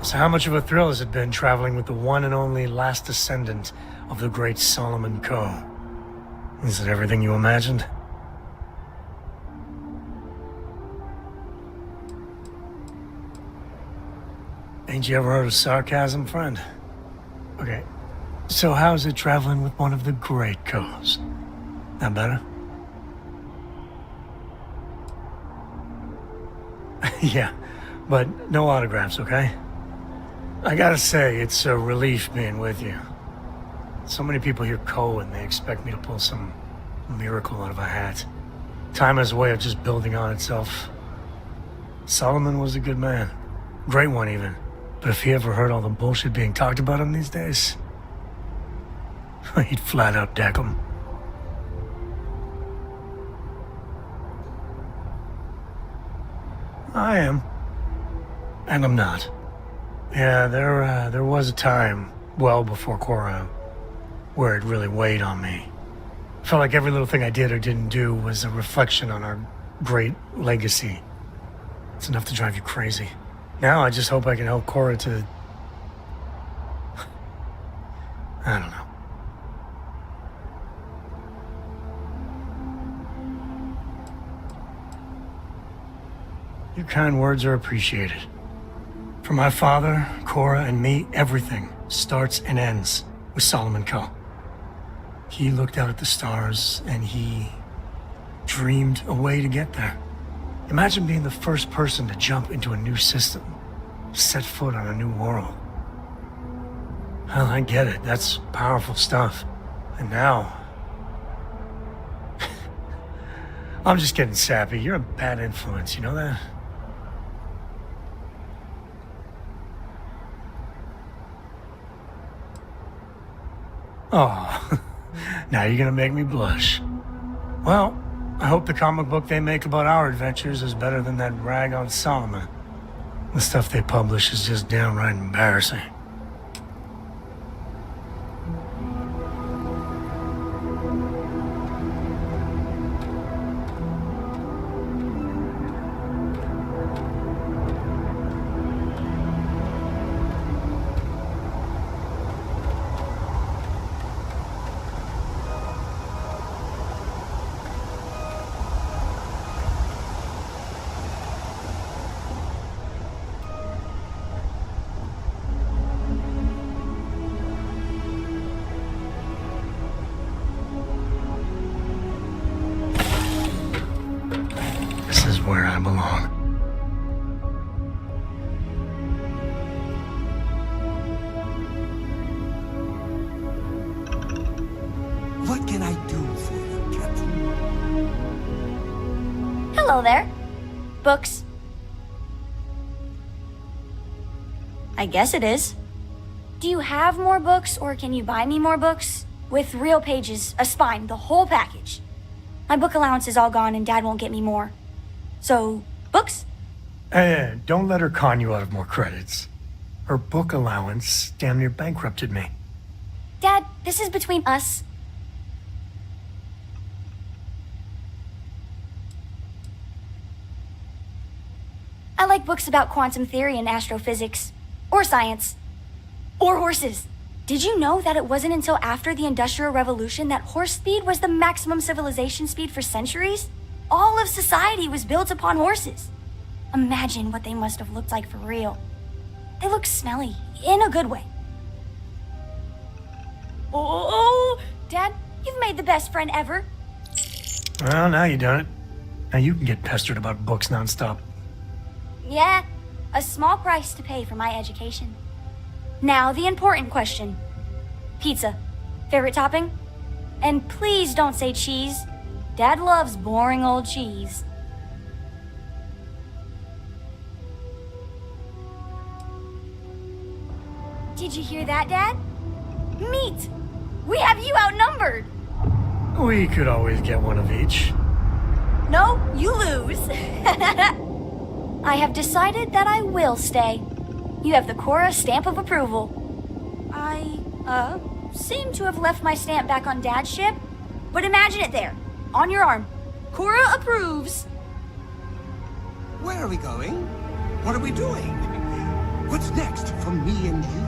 So how much of a thrill has it been traveling with the one and only last descendant of the great Solomon Coe? Is it everything you imagined? Ain't you ever heard of sarcasm, friend? Okay, so how's it traveling with one of the great Coes? That better? Yeah, but no autographs, okay? I gotta say, it's a relief being with you. So many people hear Coe and they expect me to pull some miracle out of a hat. Time has a way of just building on itself. Solomon was a good man. Great one, even. But if he ever heard all the bullshit being talked about him these days, he'd flat out deck him. I am. And I'm not. Yeah, there was a time, well before Korra, where it really weighed on me. Felt like every little thing I did or didn't do was a reflection on our great legacy. It's enough to drive you crazy. Now I just hope I can help Korra to... I don't know. Your kind words are appreciated. For my father, Korra, and me, everything starts and ends with Solomon Coe. He looked out at the stars, and he dreamed a way to get there. Imagine being the first person to jump into a new system, set foot on a new world. Well, I get it. That's powerful stuff. And now... I'm just getting sappy. You're a bad influence, you know that? Oh, now you're gonna make me blush. Well, I hope the comic book they make about our adventures is better than that rag on Solomon. The stuff they publish is just downright embarrassing. Where I belong. What can I do for you, Captain? Hello there. Books. I guess it is. Do you have more books, or can you buy me more books? With real pages, a spine, the whole package. My book allowance is all gone and Dad won't get me more. So, books? Hey, don't let her con you out of more credits. Her book allowance damn near bankrupted me. Dad, this is between us. I like books about quantum theory and astrophysics. Or science. Or horses. Did you know that it wasn't until after the Industrial Revolution that horse speed was the maximum civilization speed for centuries? All of society was built upon horses. Imagine what they must have looked like for real. They look smelly, in a good way. Oh, Dad, you've made the best friend ever. Well, now you done it. Now you can get pestered about books nonstop. Yeah, a small price to pay for my education. Now the important question. Pizza. Favorite topping? And please don't say cheese. Dad loves boring old cheese. Did you hear that, Dad? Meat! We have you outnumbered! We could always get one of each. No, you lose. I have decided that I will stay. You have the Korra stamp of approval. I, seem to have left my stamp back on Dad's ship, but imagine it there, on your arm. Korra approves. Where are we going? What are we doing? What's next for me and you?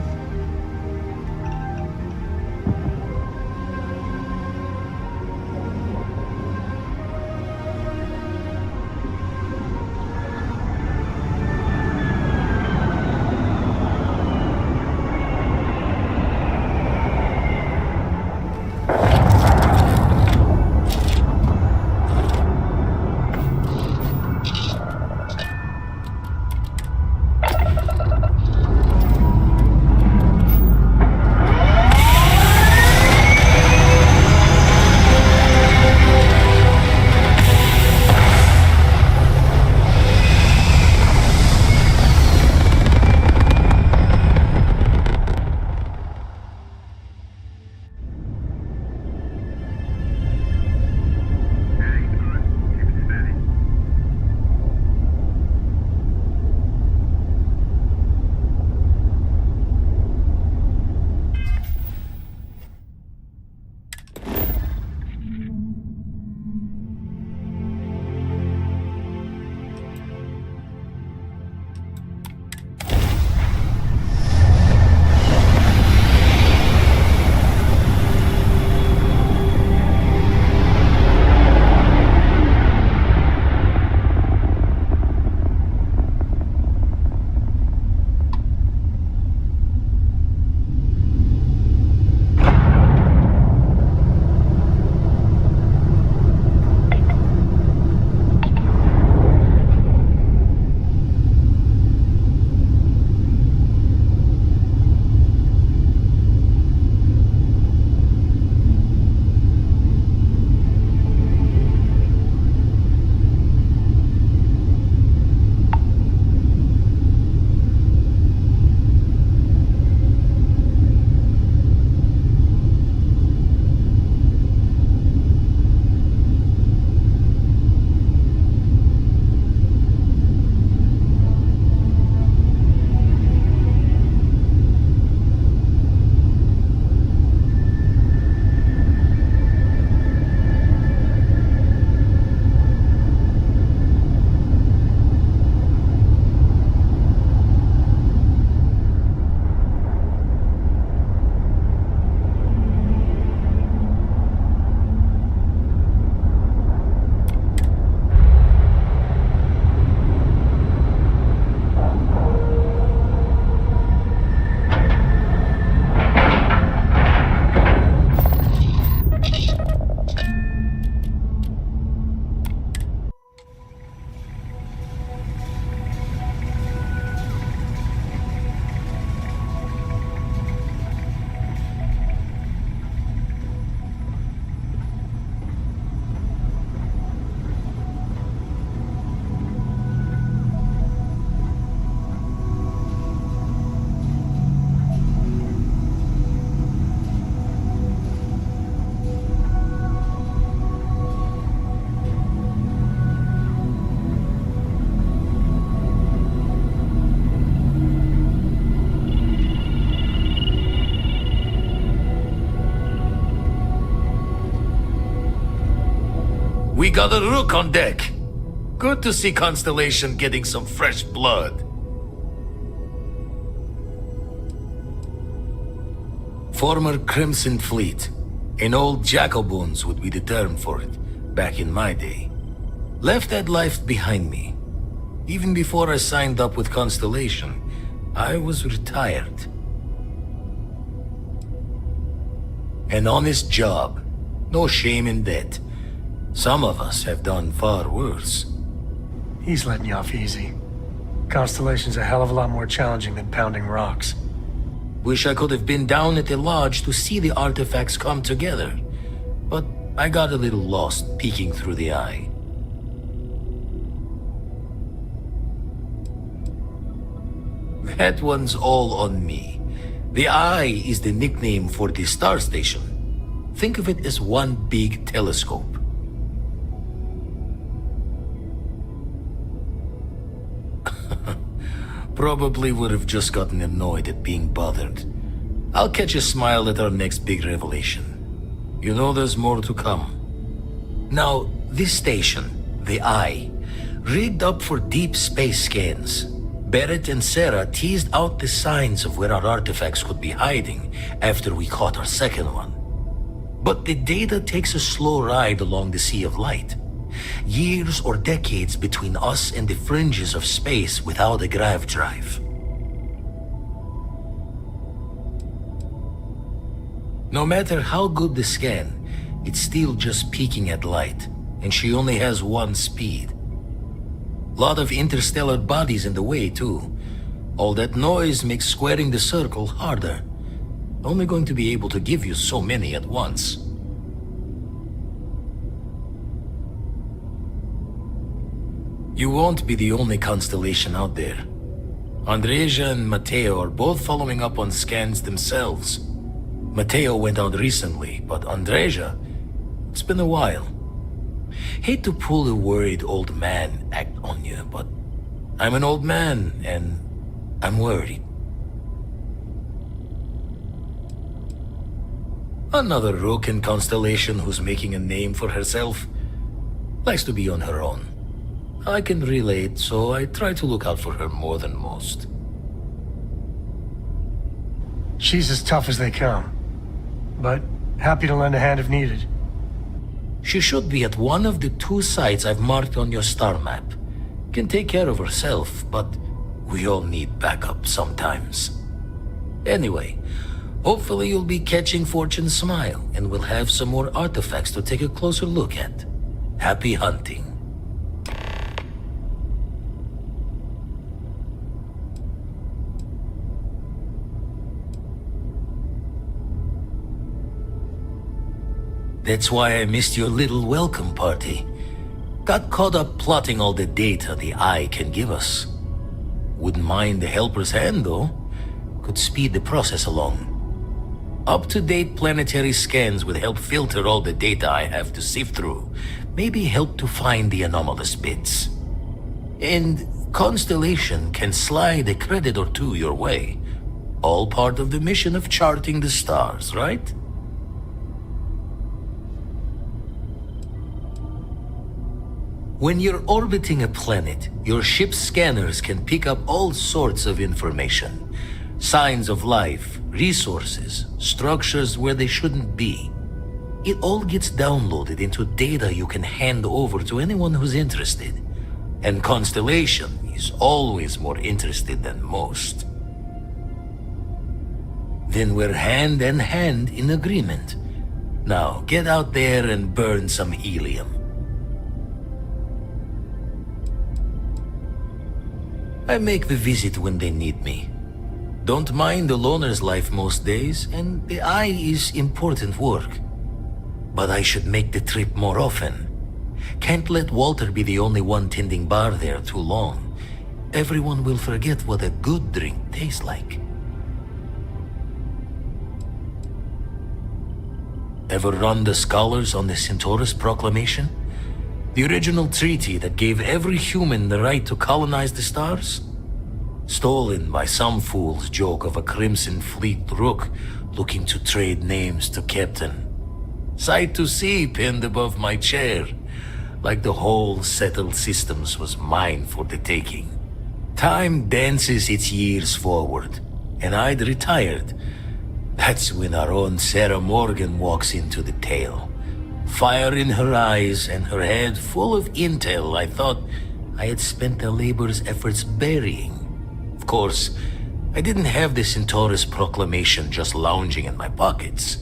We got a rook on deck. Good to see Constellation getting some fresh blood. Former Crimson Fleet. An old Jackalbones would be the term for it, back in my day. Left that life behind me. Even before I signed up with Constellation, I was retired. An honest job. No shame in that. Some of us have done far worse. He's letting you off easy. Constellation's a hell of a lot more challenging than pounding rocks. Wish I could have been down at the lodge to see the artifacts come together. But I got a little lost peeking through the eye. That one's all on me. The eye is the nickname for the star station. Think of it as one big telescope. Probably would have just gotten annoyed at being bothered. I'll catch a smile at our next big revelation. You know there's more to come. Now, this station, the Eye, rigged up for deep space scans. Barrett and Sarah teased out the signs of where our artifacts could be hiding after we caught our second one. But the data takes a slow ride along the Sea of Light. Years or decades between us and the fringes of space without a grav drive. No matter how good the scan, it's still just peeking at light, and she only has one speed. Lot of interstellar bodies in the way, too. All that noise makes squaring the circle harder. Only going to be able to give you so many at once. You won't be the only constellation out there. Andreja and Matteo are both following up on scans themselves. Matteo went out recently, but Andreja, it's been a while. Hate to pull a worried old man act on you, but I'm an old man and I'm worried. Another Roken constellation who's making a name for herself. Likes to be on her own. I can relate, so I try to look out for her more than most. She's as tough as they come, but happy to lend a hand if needed. She should be at one of the 2 sites I've marked on your star map. Can take care of herself, but we all need backup sometimes. Anyway, hopefully you'll be catching Fortune's smile, and we'll have some more artifacts to take a closer look at. Happy hunting. That's why I missed your little welcome party. Got caught up plotting all the data the eye can give us. Wouldn't mind the helper's hand, though. Could speed the process along. Up-to-date planetary scans would help filter all the data I have to sift through. Maybe help to find the anomalous bits. And Constellation can slide a credit or 2 your way. All part of the mission of charting the stars, right? When you're orbiting a planet, your ship's scanners can pick up all sorts of information. Signs of life, resources, structures where they shouldn't be. It all gets downloaded into data you can hand over to anyone who's interested. And Constellation is always more interested than most. Then we're hand in hand in agreement. Now get out there and burn some helium. I make the visit when they need me. Don't mind the loner's life most days, and the eye is important work. But I should make the trip more often. Can't let Walter be the only one tending bar there too long. Everyone will forget what a good drink tastes like. Ever run the scholars on the Centaurus Proclamation? The original treaty that gave every human the right to colonize the stars? Stolen by some fool's joke of a Crimson Fleet rook looking to trade names to Captain. Sight to see pinned above my chair, like the whole settled systems was mine for the taking. Time dances its years forward, and I'd retired. That's when our own Sarah Morgan walks into the tale. Fire in her eyes and her head full of intel I thought I had spent a labor's efforts burying. Of course, I didn't have the Centaurus Proclamation just lounging in my pockets.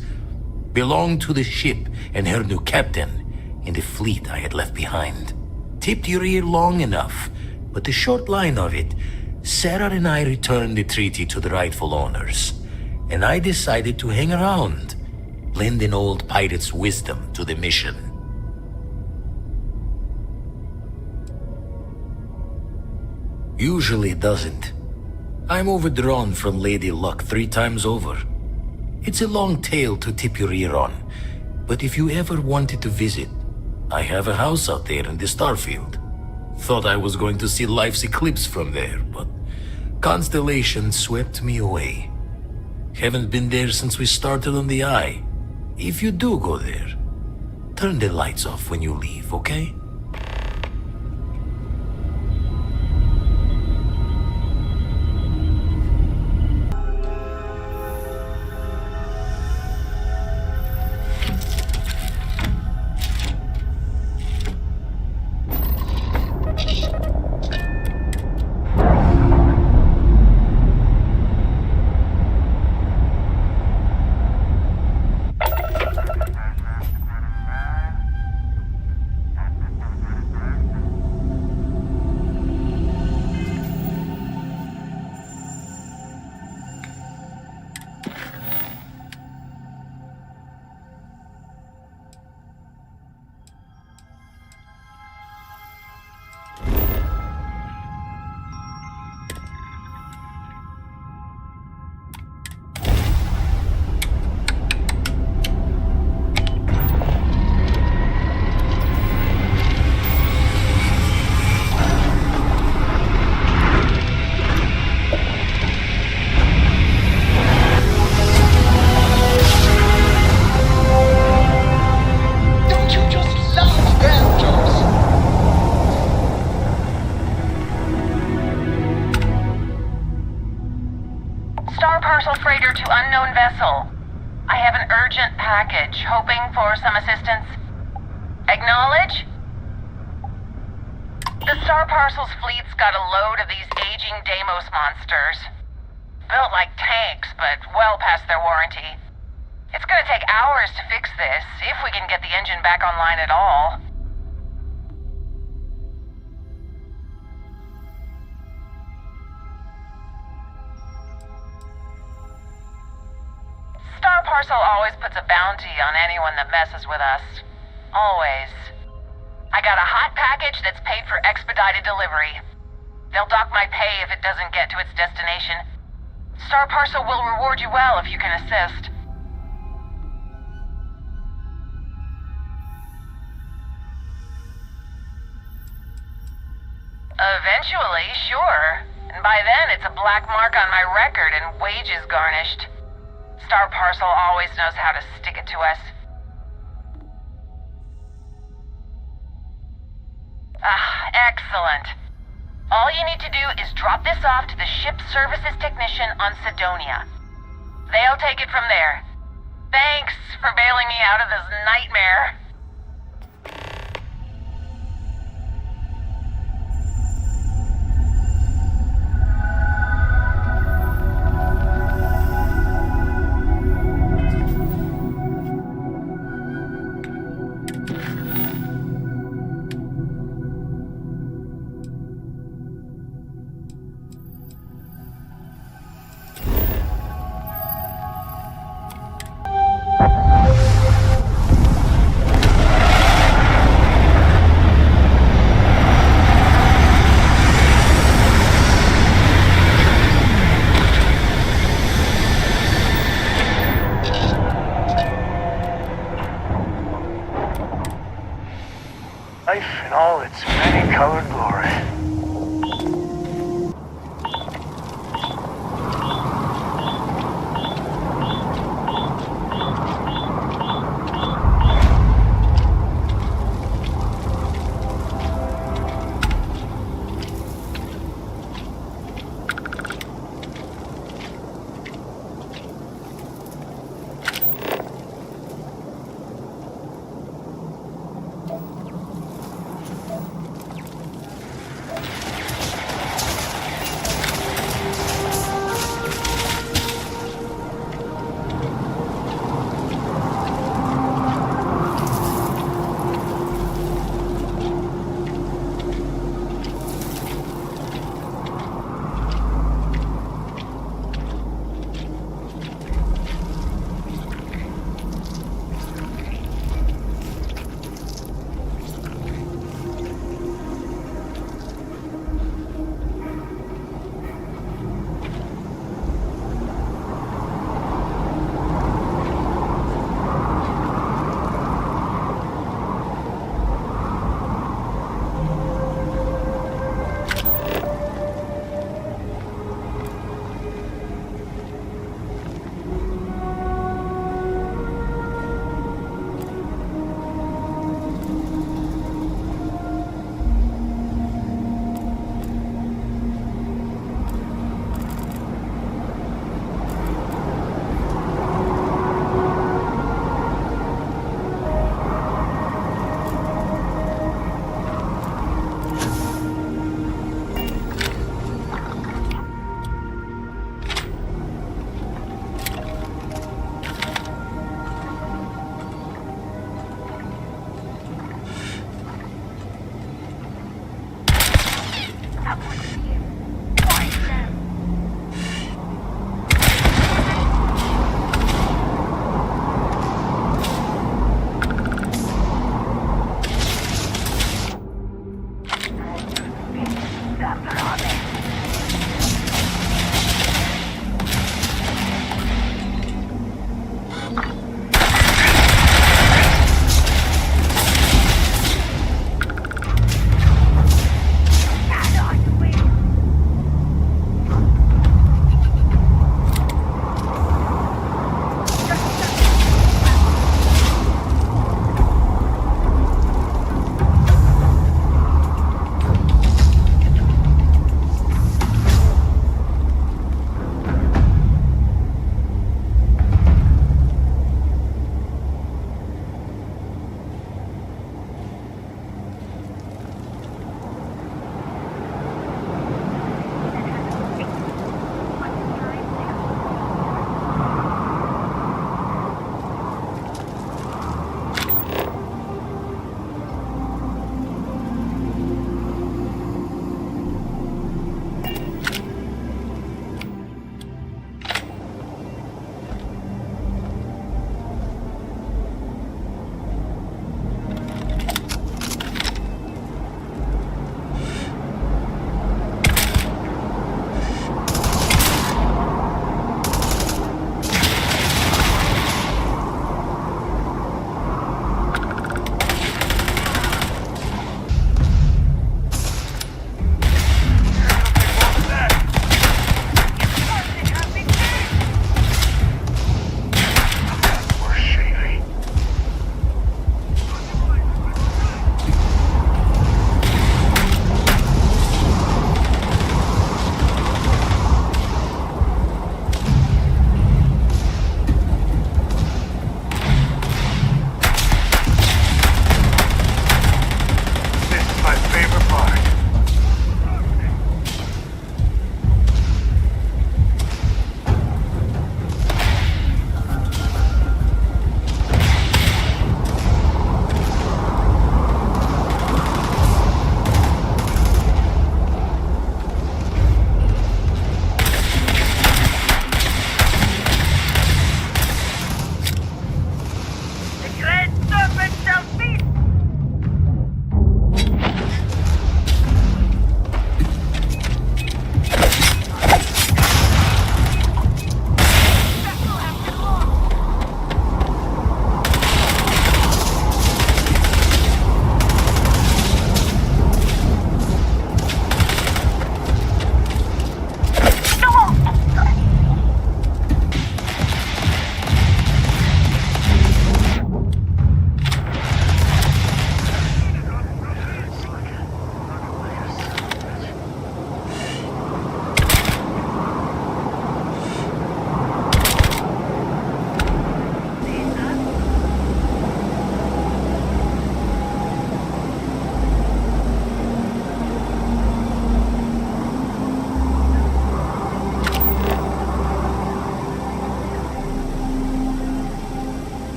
Belonged to the ship and her new captain in the fleet I had left behind. Tipped your ear long enough, but the short line of it, Sarah and I returned the treaty to the rightful owners, and I decided to hang around. Lend an old pirate's wisdom to the mission. Usually doesn't. I'm overdrawn from Lady Luck 3 times over. It's a long tale to tip your ear on, but if you ever wanted to visit, I have a house out there in the Starfield. Thought I was going to see life's eclipse from there, but Constellation swept me away. Haven't been there since we started on the Eye. If you do go there, turn the lights off when you leave, okay? Parcel freighter to unknown vessel. I have an urgent package, hoping for some assistance. Acknowledge? The Star Parcel's fleet's got a load of these aging Deimos monsters. Built like tanks, but well past their warranty. It's gonna take hours to fix this, if we can get the engine back online at all. Star Parcel always puts a bounty on anyone that messes with us. Always. I got a hot package that's paid for expedited delivery. They'll dock my pay if it doesn't get to its destination. Star Parcel will reward you well if you can assist. Eventually, sure. And by then, it's a black mark on my record and wages garnished. Star Parcel always knows how to stick it to us. Ah, excellent. All you need to do is drop this off to the ship services technician on Sidonia. They'll take it from there. Thanks for bailing me out of this nightmare.